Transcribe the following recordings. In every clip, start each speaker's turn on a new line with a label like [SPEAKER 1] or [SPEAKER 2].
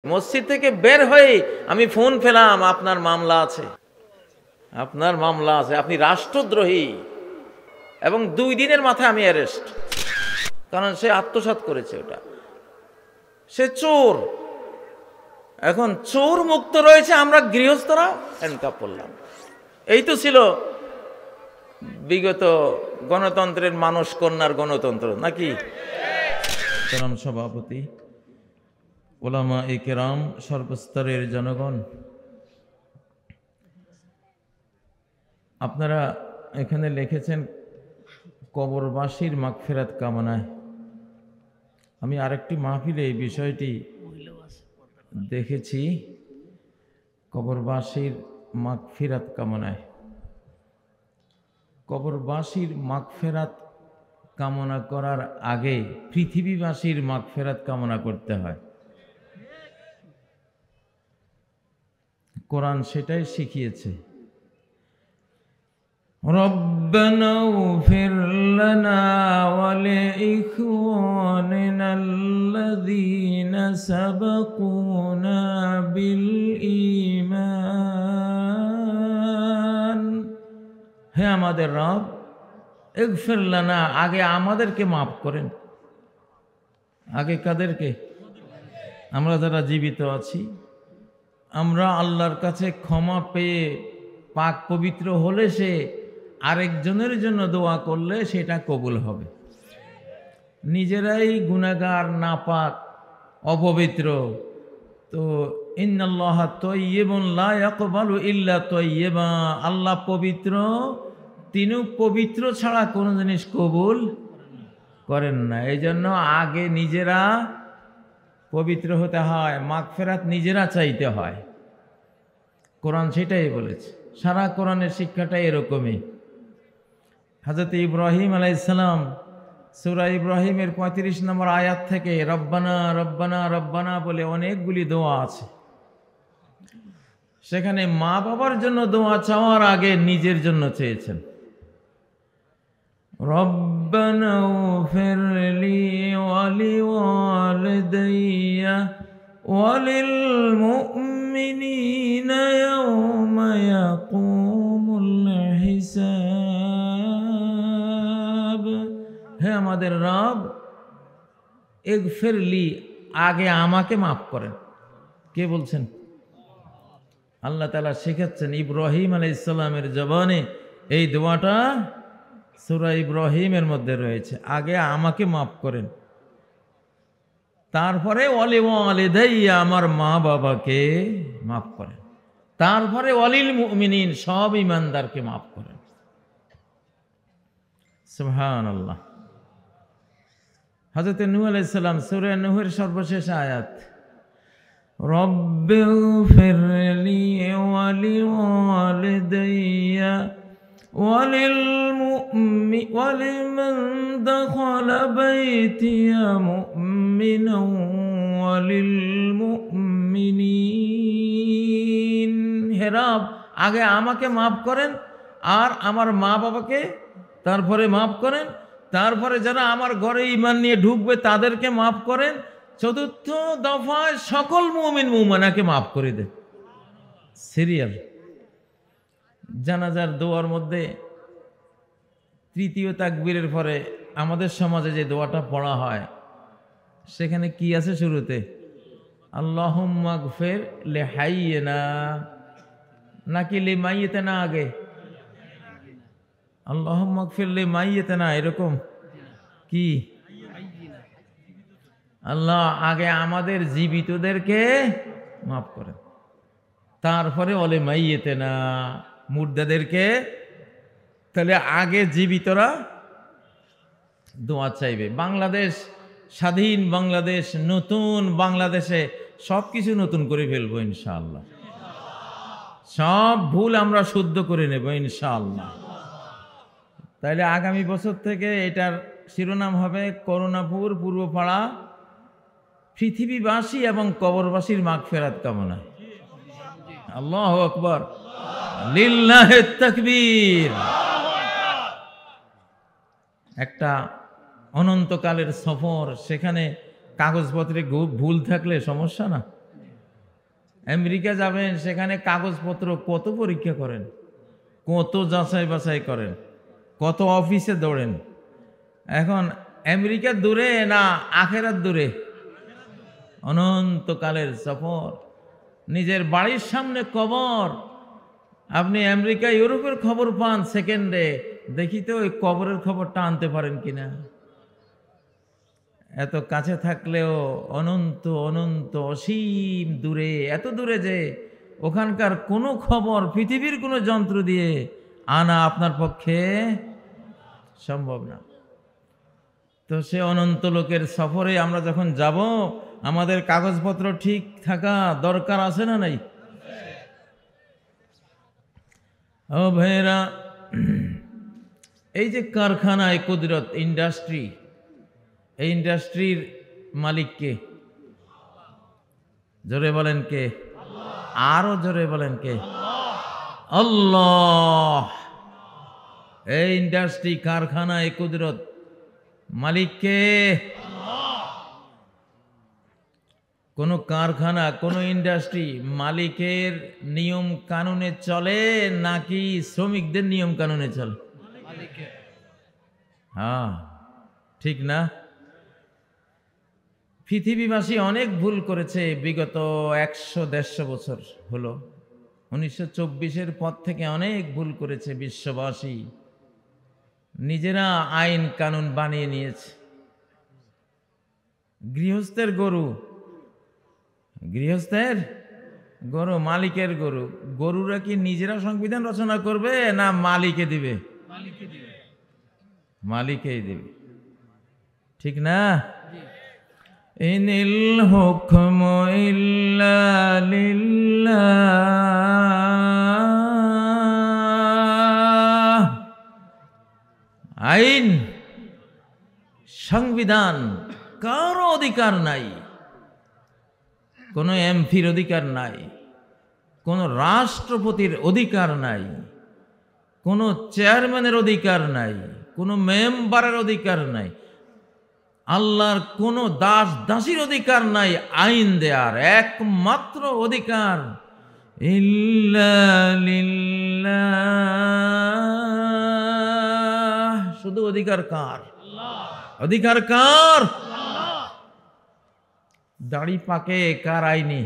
[SPEAKER 1] মসজিদ থেকে বের হয়ে আমি ফোন পেলাম, আপনার মামলা আছে, আপনার মামলা আছে, আপনি রাষ্ট্রদ্রোহী, এবং 2 দিনের মাথায় আমি অ্যারেস্ট। কারণ সে আত্মসাৎ করেছে, ওটা সে চোর। এখন চোর মুক্ত রয়েছে, আমরা গৃহস্থরা হ্যান্ডকাপ করলাম। এই তো ছিল বিগত গণতন্ত্রের মানুষ কন্যার গণতন্ত্র নাকি? সভাপতি, ওলামা এ কেরাম, সর্বস্তরের জনগণ, আপনারা এখানে লিখেছেন কবরবাসীর মাগফিরাত কামনায়। আমি আরেকটি মাহফিলে এই বিষয়টি দেখেছি, কবরবাসীর মাগফিরাত কামনায়। কবরবাসীর মাগফিরাত কামনা করার আগে পৃথিবীবাসীর মাগফিরাত কামনা করতে হয়। কোরআন সেটাই শিখিয়েছে। রব্বানা ইগফির লানা ওয়া লিইখওয়ানিনা আল্লাযীনা সাবাকুনা বিল ঈমান। হে আমাদের রব, ইগফির লানা, আগে আমাদেরকে মাফ করেন। আগে কাদেরকে? আমরা যারা জীবিত আছি, আমরা আল্লাহর কাছে ক্ষমা পেয়ে পাক পবিত্র হলে সে আরেকজনের জন্য দোয়া করলে সেটা কবুল হবে। নিজেরাই গুনাহগার, নাপাক, অপবিত্র, তো ইন্নাল্লাহা তাইয়্যিবুন লা ইয়াকবালু ইল্লা তাইয়্যিবা, আল্লাহ পবিত্র, তিনি পবিত্র ছাড়া কোনো জিনিস কবুল করেন না। এই জন্য আগে নিজেরা পবিত্র হতে হয়, মাগফিরাত নিজেরা চাইতে হয়। কোরআন সেটাই বলেছে, সারা কোরআনের শিক্ষাটা এরকমই। হযরত ইব্রাহিম আলাইহিস সালাম সূরা ইব্রাহিমের 35 নম্বর আয়াত থেকে রব্বানা রব্বানা রব্বানা বলে অনেকগুলি দোয়া আছে। সেখানে মা বাবার জন্য দোয়া চাওয়ার আগে নিজের জন্য চেয়েছেন। রব্বানা ইগফির লি ওয়া লিওয়ালিদাইয়া ওয়া লিল মুমিনিনা ইয়াওমা ইয়াকুমুল হিসাব। হে আমাদের রব, ইগফির লি, আগে আমাকে মাফ করেন। কে বলছেন? আল্লাহ তাআলা শেখাচ্ছেন ইব্রাহিম আলাইহিস সালামের জবানে। এই দোয়াটা সূরা ইব্রাহিমের মধ্যে রয়েছে, আগে আমাকে মাফ করেন, তারপরে ওয়ালি ওয়ালিদাইয়া, আমার মা বাবাকে মাফ করেন, তারপরে ওয়ালিল মুমিনিন, সব ঈমানদারকে মাফ করেন। সুবহানাল্লাহ। হযরত নূহ আলাইহিস সালাম, সূরা নূহের সর্বশেষ আয়াত, রব্বিগফির লি ওয়া লিওয়ালিদাইয়া ওয়া লিমান দাখালা বাইতিয়া মুমিনান ওয়া লিল মুমিনিন। হে রব, আগে আমাকে মাফ করেন, আর আমার মা বাবাকে তারপরে মাফ করেন, তারপরে যারা আমার ঘরে ঈমান নিয়ে ঢুকবে তাদেরকে মাফ করেন, চতুর্থ দফায় সকল মুমিন মুমিনাকে মাফ করে দেন। সিরিয়াল। জানাজার দোয়ার মধ্যে তৃতীয় তাকবীরের পরে আমাদের সমাজে যে দোয়াটা পড়া হয়, সেখানে কি আছে শুরুতে? আল্লাহুম্মা গফির লিহাইয়িনা, নাকি লিমাইয়িতিনা আগে? আল্লাহুম্মা গফির লিমাইয়িতিনা, এরকম কি? আল্লাহ আগে আমাদের জীবিতদেরকে মাফ করেন, তারপরে ওলে মাইয়িতিনা, মুর্দাদেরকে। তাহলে আগে জীবিতরা দোয়া চাইবে। বাংলাদেশ, স্বাধীন বাংলাদেশ, নতুন বাংলাদেশে সব কিছু নতুন করে ফেলবো ইনশাআল্লাহ। সব ভুল আমরা শুদ্ধ করে নেব ইনশাআল্লাহ। তাইলে আগামী বছর থেকে এটার শিরোনাম হবে করুণাপুর পূর্বপাড়া পৃথিবীবাসী এবং কবরবাসীর মাগফিরাত কামনা। আল্লাহু আকবার, লিল্লাহি তাকবীর। একটা অনন্তকালের সফর, সেখানে কাগজপত্রে ভুল থাকলে সমস্যা না? আমেরিকা যাবেন, সেখানে কাগজপত্র কত পরীক্ষা করেন, কত যাচাই বাছাই করেন, কত অফিসে দৌড়েন। এখন আমেরিকা দূরে না আখেরাত দূরে? অনন্তকালের সফর, নিজের বাড়ির সামনে কবর। আপনি আমেরিকা ইউরোপের খবর পান সেকেন্ডে, দেখি তো ওই কবরের খবরটা আনতে পারেন কিনা। এত কাছে থাকলেও অনন্ত অনন্ত অসীম দূরে, এত দূরে যে ওখানকার কোনো খবর পৃথিবীর কোনো যন্ত্র দিয়ে আনা আপনার পক্ষে সম্ভব না। তো সে অনন্ত লোকের সফরে আমরা যখন যাব, আমাদের কাগজপত্র ঠিক থাকা দরকার আছে না নাই? ও ভাইরা, এই যে কারখানায় কুদরত ইন্ডাস্ট্রি, এই ইন্ডাস্ট্রির মালিক কে? জোরে বলেন কে? আরো জোরে বলেন কে? আল্লাহ। এই ইন্ডাস্ট্রি, কারখানায় কুদরত মালিক কে? কোন কারখানা, কোন ইন্ডাস্ট্রি মালিকের নিয়ম কানুনে চলে নাকি শ্রমিকদের নিয়ম কানুনে চলে? হ্যাঁ, ঠিক না? পৃথিবীবাসী অনেক ভুল করেছে বিগত 100-150 বছর হলো। 1924-এর পর থেকে অনেক ভুল করেছে বিশ্ববাসী, নিজেরা আইন কানুন বানিয়ে নিয়েছে। গৃহস্থের গরু, গৃহস্থের গরু, মালিকের গরু। গরুরা কি নিজেরা সংবিধান রচনা করবে না মালিকে দিবে? মালিকেই দিবে, ঠিক না? ইনিল হুকমু ইল্লা লিল্লাহ। আইন, সংবিধান কারো অধিকার নাই, কোনো এমপির অধিকার নাই, কোনো রাষ্ট্রপতির অধিকার নাই, কোনো চেয়ারম্যানের অধিকার নাই, কোনো মেম্বারের অধিকার নাই, আল্লাহর কোনো দাস দাসীর অধিকার নাই আইন দেয়ার। একমাত্র অধিকার ইল্লা লিল্লাহ। শুধু অধিকার কার? অধিকার কার? দাড়ি পাকে কার আইনি?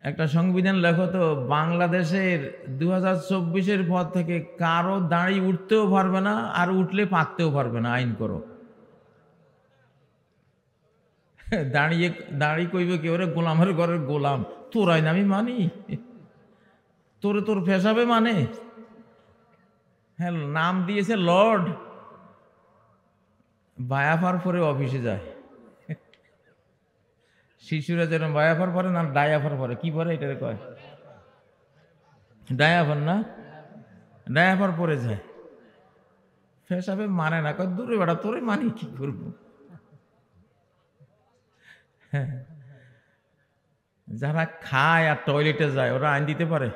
[SPEAKER 1] একটা সংবিধান লেখো তো, বাংলাদেশের 2024-এর পর থেকে কারো দাড়ি উঠতেও পারবে না, আর উঠলে পাকতেও পারবে না। আইন করো। দাড়ি কইবে কি, ওরে গোলামের ঘরের গোলাম, তোর আইন আমি মানি? তোরে তোর পেশাবে মানে? হ্যাঁ, নাম দিয়েছে লর্ড, বায়াফার পরে অফিসে যায়। শিশুরা যেরকম বায়াফার পরে না ডায়াফার পরে, কি পরে এটারে কয়? ডায়াফার না, ডায়াফার পরে যায়। পেশাবে মানে না, কয় দূরে বেড়া, তোরে মানি কি করবো? হ্যাঁ, যারা খায় আর টয়লেটে যায় ওরা আইন দিতে পারে?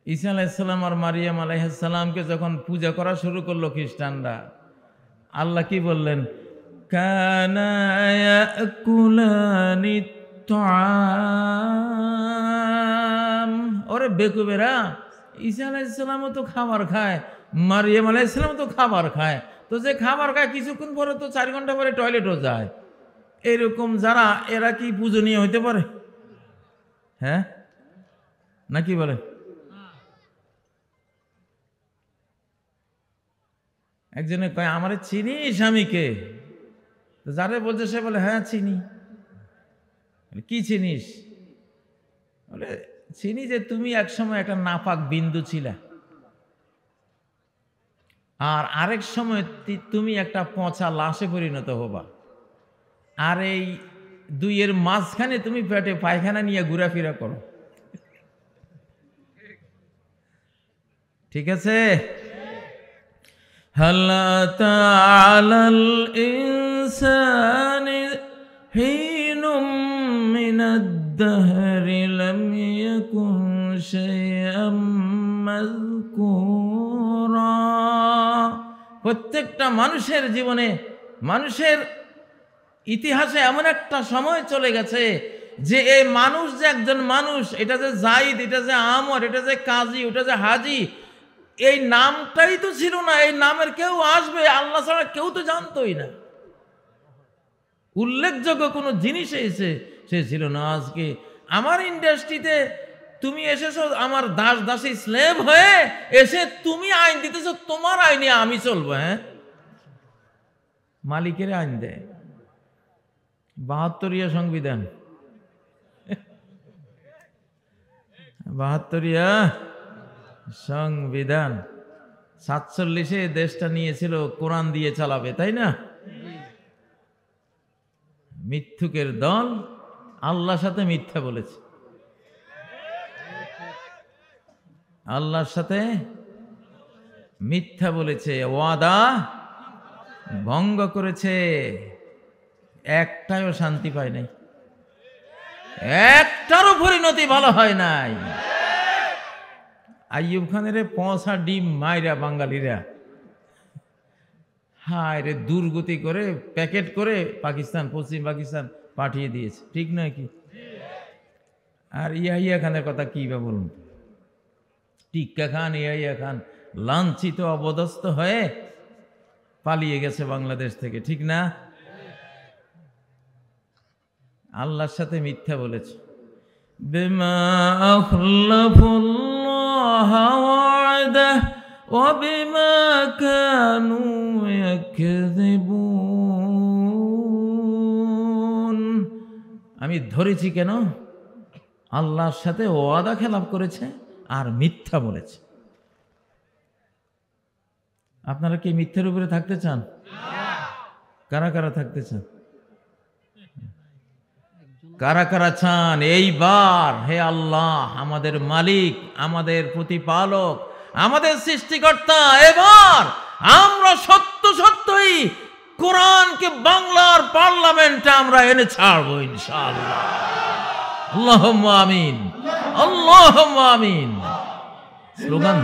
[SPEAKER 1] ঈসা আলাইহিসসালাম আর মারিয়াম আলাইহিসসালামকে যখন পূজা করা শুরু করলো খ্রিস্টানরা, আল্লাহ কি বললেন? কানা ইয়াকুলানি তাআম। ওরে বেকুবেরা, ঈসা আলাইহিসসালামও তো খাবার খায়, মারিয়াম আলাইহিসসালামও তো খাবার খায়, তো যে খাবার খায় কিছুক্ষণ পরে তো 4 ঘন্টা পরে টয়লেটও যায়। এরকম যারা, এরা কি পূজনীয় হইতে পারে? হ্যাঁ, নাকি বলে? একজনে কয়, আমারে চিনিস স্বামীকে? যারে বলছে সে বলে, হ্যাঁ চিনি। কি চিনিস? বলে, চিনি যে তুমি একসময় একটা নাপাক বিন্দু ছিলা, আর আরেক সময় তুমি একটা পচা লাশে পরিণত হবা, আর এই দুইয়ের মাঝখানে তুমি পেটে পায়খানা নিয়ে ঘোরাফেরা করো। ঠিক আছে? হাল আতা আলাল ইনসানি হিনুম মিনাদ দাহরি লাম ইয়াকুন শাইআম মাযকুরা। প্রত্যেকটা মানুষের জীবনে, মানুষের ইতিহাসে এমন একটা সময় চলে গেছে যে এই মানুষ যে একজন মানুষ, এটা যে জাইদ, এটা যে আমর, এটা যে কাজী, ওটা যে হাজি, এই নামটাই তো ছিল না। এই নামের কেউ আসবে আল্লাহ ছাড়া কেউ তো জানতোই না। উল্লেখযোগ্য কোনো জিনিস এসে সে ছিল না। আজকে আমার ইন্ডাস্ট্রিতে তুমি এসেছো আমার দাস দাসী স্লেভ হয়ে, এসে তুমি আইন দিতেছো, তোমার আইনে আমি চলবো। হ্যাঁ, মালিকের আইন দেয় ৭২ সংবিধান, ৭২ সংবিধান। ৪৭ দেশটা নিয়েছিল কোরআন দিয়ে চালাবে, তাই না? মিথ্যুকের দল আল্লাহর সাথে মিথ্যা বলেছে, আল্লাহর সাথে মিথ্যা বলেছে, ওয়াদা ভঙ্গ করেছে, একটাও শান্তি পায় নাই, একটারও পরিণতি ভালো হয় নাই। আইয়ুব খানের ৫ ডিম মাইরা বাঙালিরা হায় রে দুর্গতি করে প্যাকেট করে পাকিস্তান, পশ্চিম পাকিস্তান পাঠিয়ে দিয়েছে, ঠিক নয় কি? আর ইয়াহিয়া খানের কথা কি বা বলুন, টিক্কা খান, ইয়াহিয়া খান লাঞ্ছিত অবদস্থ হয়ে পালিয়ে গেছে বাংলাদেশ থেকে, ঠিক না? আল্লাহর সাথে মিথ্যা বলেছে। বিমা আখলাফুল্লাহ ওয়াদাহু ওয়া বিমা কানু ইয়াকযিবুন। আমি ধরেছি কেন? আল্লাহর সাথে ওয়াদা খেলাপ করেছে আর মিথ্যা বলেছে। আপনারা কি মিথ্যার উপরে থাকতে চান? কারা কারা থাকতে চান? কারা কারা চান এইবার হে আল্লাহ আমাদের মালিক, আমাদের প্রতিপালক, আমাদের সৃষ্টিকর্তা, এবার আমরা সত্য সত্যই কোরআনকে বাংলার পার্লামেন্টে আমরা এনে ছাড়বো ইনশাআল্লাহ। আল্লাহুম্মা আমিন, আল্লাহুম্মা আমিন। স্লোগান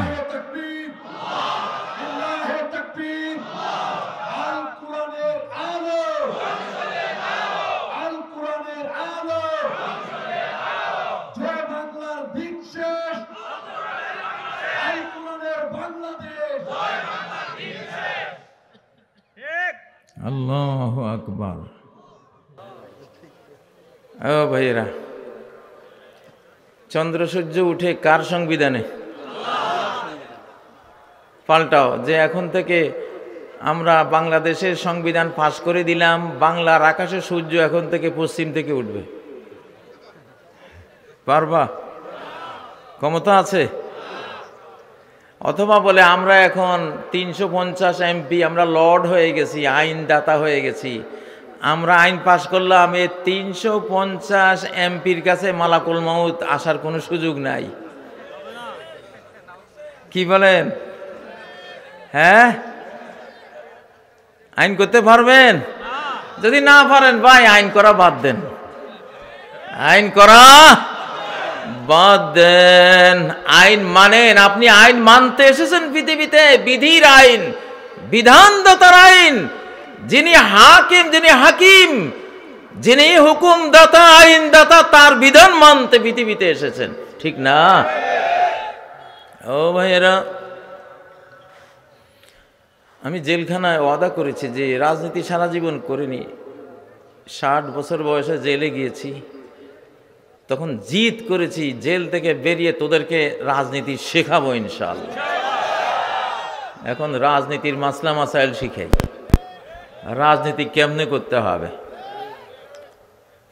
[SPEAKER 1] আল্লাহু আকবার। ও ভাইরা, চন্দ্র সূর্য উঠে কার সংবিধানে? পাল্টাও যে এখন থেকে আমরা বাংলাদেশের সংবিধান পাশ করে দিলাম, বাংলার আকাশে সূর্য এখন থেকে পশ্চিম থেকে উঠবে। পারবা? ক্ষমতা আছে? অথবা বলে আমরা এখন ৩৫০ এমপি, আমরা লর্ড হয়ে গেছি, আইনদাতা হয়ে গেছি, আমরা আইন পাশ করলাম, এই ৩৫০ এমপির কাছে মালাকুল মাউত আসার কোনো সুযোগ নাই। কি বলেন? হ্যাঁ, আইন করতে পারবেন? যদি না পারেন ভাই আইন করা বাদ দেন, আইন করা বাদ দেন, আইন মানেন। আপনি আইন মানতে এসেছেন পৃথিবীতে, বিধির আইন, বিধানদাতার আইন, যিনি হাকিম, যিনি হাকিম, যিনি হুকুমদাতা, আইনদাতা, তার বিধান মানতে পৃথিবীতে এসেছেন, ঠিক না? ও ভাইয়েরা, আমি জেলখানায় ওয়াদা করেছি যে রাজনীতি সারা জীবন করিনি, 60 বছর বয়সে জেলে গিয়েছি, তখন জিদ করেছি জেল থেকে বেরিয়ে তোদেরকে রাজনীতি শেখাবো ইনশাআল্লাহ। এখন রাজনীতির মাসলা মাসাইল শিখাই, রাজনীতি কেমনে করতে হবে।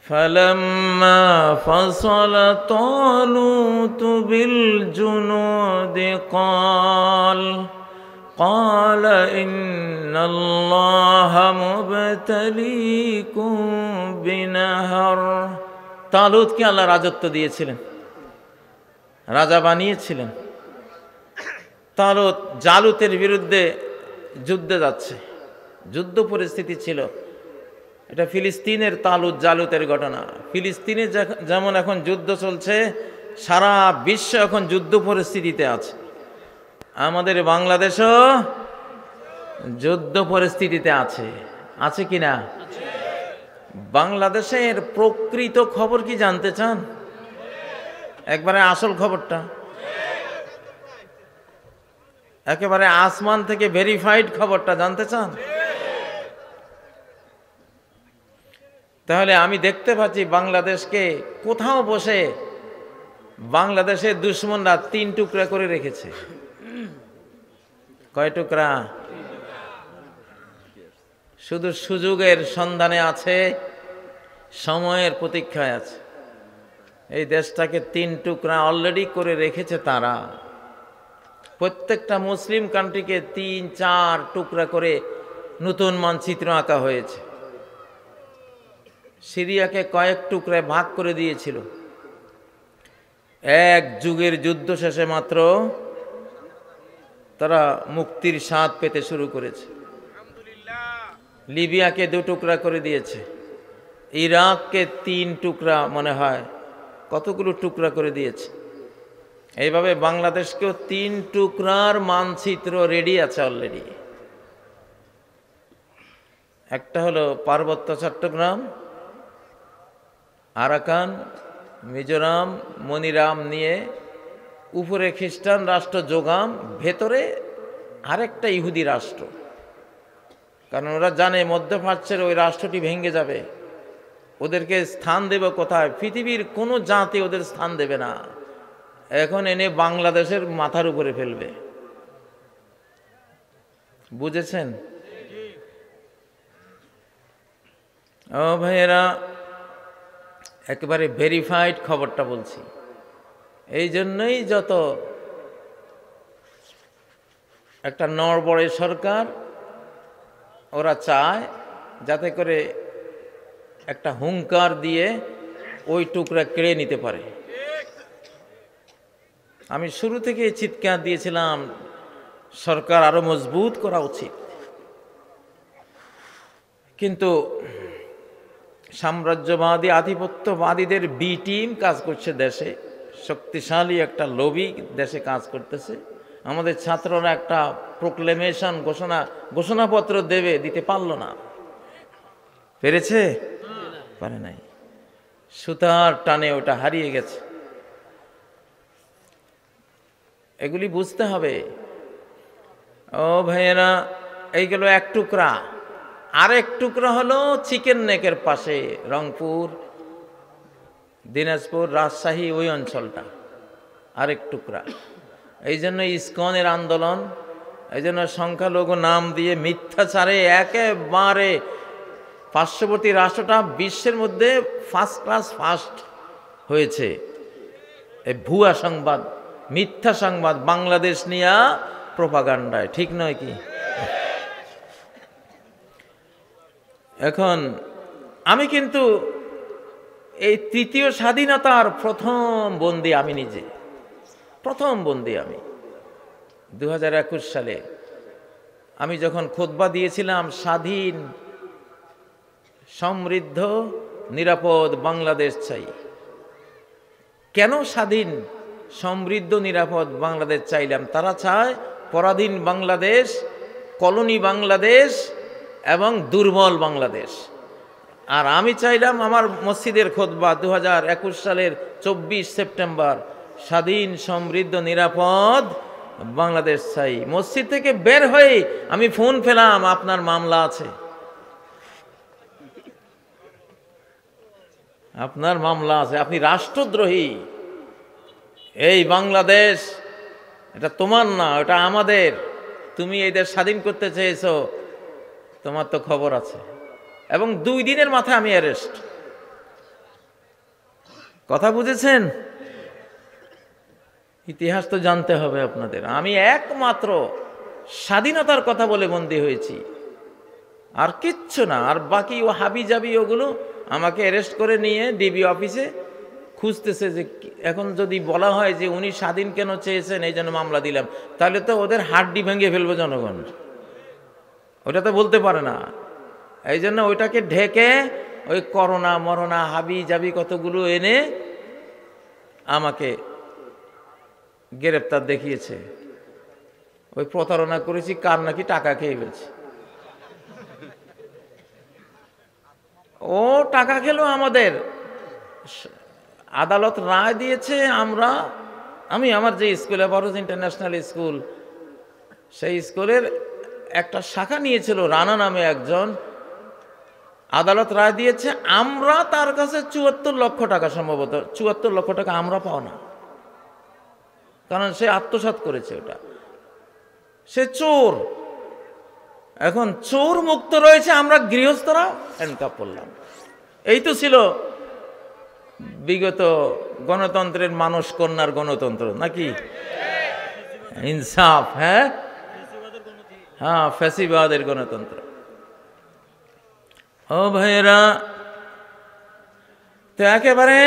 [SPEAKER 1] ফালাম্মা ফাসালা তালুতু বিল জুনুদি قال إن الله مبتليكم بنهر। তালুতকে আল্লাহ রাজত্ব দিয়েছিলেন, রাজা বানিয়েছিলেন। তালুত জালুতের বিরুদ্ধে যুদ্ধে যাচ্ছে, যুদ্ধ পরিস্থিতি ছিল। এটা ফিলিস্তিনের তালুত জালুতের ঘটনা। ফিলিস্তিনে যেমন এখন যুদ্ধ চলছে, সারা বিশ্ব এখন যুদ্ধ পরিস্থিতিতে আছে। আমাদের বাংলাদেশও যুদ্ধ পরিস্থিতিতে আছে, আছে কিনা? বাংলাদেশের প্রকৃত খবর কি জানতে চান? একবারে আসল খবরটা, একেবারে আসমান থেকে ভেরিফাইড খবরটা জানতে চান? তাহলে আমি দেখতে পাচ্ছি বাংলাদেশকে কোথাও বসে বাংলাদেশের দুশ্মনরা 3 টুকরা করে রেখেছে। কয় টুকরা? শুধু সুযোগের সন্ধানে আছে, সময়ের প্রতীক্ষায় আছে। এই দেশটাকে 3 টুকরা অলরেডি করে রেখেছে তারা। প্রত্যেকটা মুসলিম কান্ট্রিকে 3-4 টুকরা করে নতুন মানচিত্র আঁকা হয়েছে। সিরিয়াকে কয়েক টুকরায় ভাগ করে দিয়েছিল। এক যুগের যুদ্ধ শেষে মাত্র তারা মুক্তির স্বাদ পেতে শুরু করেছে। লিবিয়াকে 2 টুকরা করে দিয়েছে। ইরাককে 3 টুকরা, মনে হয় কতগুলো টুকরা করে দিয়েছে। এইভাবে বাংলাদেশকেও 3 টুকরার মানচিত্র রেডি আছে অলরেডি। একটা হলো পার্বত্য চট্টগ্রাম, আরাকান, মিজোরাম, মনিরাম নিয়ে উপরে খ্রিস্টান রাষ্ট্র যোগাম, ভেতরে আরেকটা ইহুদি রাষ্ট্র। কারণ ওরা জানে মধ্যপ্রাচ্যের ওই রাষ্ট্রটি ভেঙে যাবে, ওদেরকে স্থান দেবে কোথায়? পৃথিবীর কোনো জাতি ওদের স্থান দেবে না। এখন এনে বাংলাদেশের মাথার উপরে ফেলবে। বুঝেছেন? ও ভাইয়েরা, একেবারে ভেরিফাইড খবরটা বলছি। এই জন্যই যত একটা নড়বড়ে সরকার, ওরা চায় যাতে করে একটা হুঙ্কার দিয়ে ওই টুকরা কেড়ে নিতে পারে। আমি শুরু থেকে চিৎকার দিয়েছিলাম সরকার আরো মজবুত করা উচিত, কিন্তু সাম্রাজ্যবাদী আধিপত্যবাদীদের বি টিম কাজ করছে দেশে। শক্তিশালী একটা লবি দেশে কাজ করতেছে। আমাদের ছাত্ররা একটা প্রোক্লেমেশন ঘোষণাপত্র দিতে পারল না। পেরেছে? পারে নাই। সুতার টানে ওটা হারিয়ে গেছে। এগুলি বুঝতে হবে। ও ভাইয়েরা, এইগুলো 1 টুকরা। আরেক টুকরা হলো চিকেন নেকের পাশে, রংপুর, দিনাজপুর, রাজশাহী, ওই অঞ্চলটা আরেক টুকরা। এই জন্য ইসকনের আন্দোলন, এই জন্য সংখ্যালঘু নাম দিয়ে মিথ্যাচারে একেবারে পার্শ্ববর্তী রাষ্ট্রটা বিশ্বের মধ্যে ফার্স্ট হয়েছে। এই ভুয়া সংবাদ, মিথ্যা সংবাদ বাংলাদেশ নিয়ে প্রোপাগান্ডায়, ঠিক নয় কি? এখন আমি কিন্তু এই 3য় স্বাধীনতার প্রথম বন্দী আমি নিজে, প্রথম বন্দী আমি। 2021 সালে আমি যখন খুতবা দিয়েছিলাম, স্বাধীন, সমৃদ্ধ, নিরাপদ বাংলাদেশ চাই। কেন স্বাধীন, সমৃদ্ধ, নিরাপদ বাংলাদেশ চাইলাম? তারা চায় পরাধীন বাংলাদেশ, কলোনি বাংলাদেশ এবং দুর্বল বাংলাদেশ। আর আমি চাইলাম আমার মসজিদের খুতবা 2021 সালের 24 সেপ্টেম্বর, স্বাধীন, সমৃদ্ধ, নিরাপদ বাংলাদেশ চাই। মসজিদ থেকে বের হয়ে আমি ফোন পেলাম, আপনার মামলা আছে, আপনার মামলা আছে, আপনি রাষ্ট্রদ্রোহী। এই বাংলাদেশ এটা তোমার না, এটা আমাদের। তুমি এই দেশ স্বাধীন করতে চেয়েছো, তোমার তো খবর আছে। এবং 2 দিনের মাথায় আমি অ্যারেস্ট। কথা বুঝেছেন? ইতিহাস তো জানতে হবে আপনাদের। আমি একমাত্র স্বাধীনতার কথা বলে বন্দী হয়েছি, আর কিচ্ছু না। আর বাকি ও হাবি জাবি ওগুলো আমাকে অ্যারেস্ট করে নিয়ে ডিবি অফিসে খুঁজতেছে যে এখন যদি বলা হয় যে উনি স্বাধীন কেন চেয়েছেন, এই জন্য মামলা দিলাম, তাহলে তো ওদের হাড্ডি ভেঙে ফেলবে জনগণ। ওটা তো বলতে পারে না। এই জন্য ওইটাকে ঢেকে ওই করোনা মরনা হাবি জাবি কতগুলো এনে আমাকে গ্রেপ্তার দেখিয়েছে। ওই প্রতারণা করেছি, কার নাকি টাকা খেয়ে ফেলছি। ও টাকা খেলো আমাদের, আদালত রায় দিয়েছে। আমি আমার যে স্কুলে বড়জ ইন্টারন্যাশনাল স্কুল, সেই স্কুলের একটা শাখা নিয়েছিল রানা নামে একজন, আদালত রায় দিয়েছে আমরা তার কাছে ৭৪ লক্ষ টাকা, সম্ভবত ৭৪ লক্ষ টাকা আমরা পাও না, কারণ সে আত্মসাৎ করেছে, ওটা সে চোর। এখন চোর মুক্ত রয়েছে, আমরা গৃহস্থরা হ্যান্ডকাপ করলাম। এই তো ছিল বিগত গণতন্ত্রের মানুষ কন্যার গণতন্ত্র নাকি? ইনসাফ, হ্যাঁ হ্যাঁ, ফ্যাসিবাদের গণতন্ত্র। ও ভাইয়েরা, তো একেবারে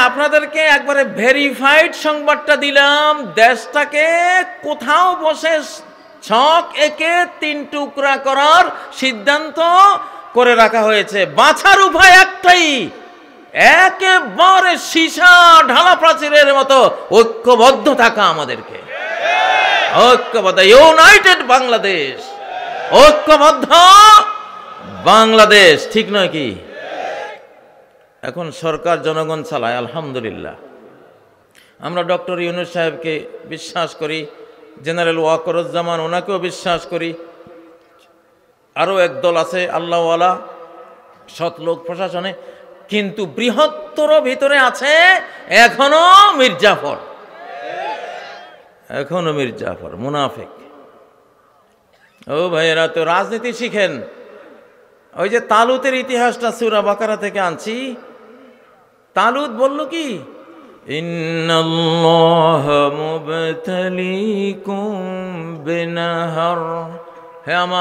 [SPEAKER 1] আপনাদেরকে একবারে ভেরিফাইড সংবাদটা দিলাম। দেশটাকে কোথাও বসে ছক একে ৩ টুকরা করার সিদ্ধান্ত করে রাখা হয়েছে। বাঁচার উপায় একটাই, একেবারে সীসা ঢালা প্রাচীরের মতো ঐক্যবদ্ধ থাকা আমাদেরকে। ঐক্যবদ্ধ, ইউনাইটেড বাংলাদেশ, ঐক্যবদ্ধ বাংলাদেশ, ঠিক নয় কি? এখন সরকার জনগণ চালায়, আলহামদুলিল্লাহ। আমরা ডক্টর ইউনূস সাহেবকে বিশ্বাস করি, জেনারেল ওয়াকরুজ্জামান ওনাকেও বিশ্বাস করি, আরও একদল আছে আল্লাহওয়ালা সৎ লোক প্রশাসনে, কিন্তু বৃহত্তর ভিতরে আছে এখনো মির্জাফর, মুনাফিক। ও ভাইয়েরা, তো রাজনীতি শিখেন। ওই যে তালুতের ইতিহাসটা সূরা বাকারা থেকে আনছি। তালুত বলল কি, ইন্নাল্লাহা মুবতালিকুম বিনাহার, হে আমার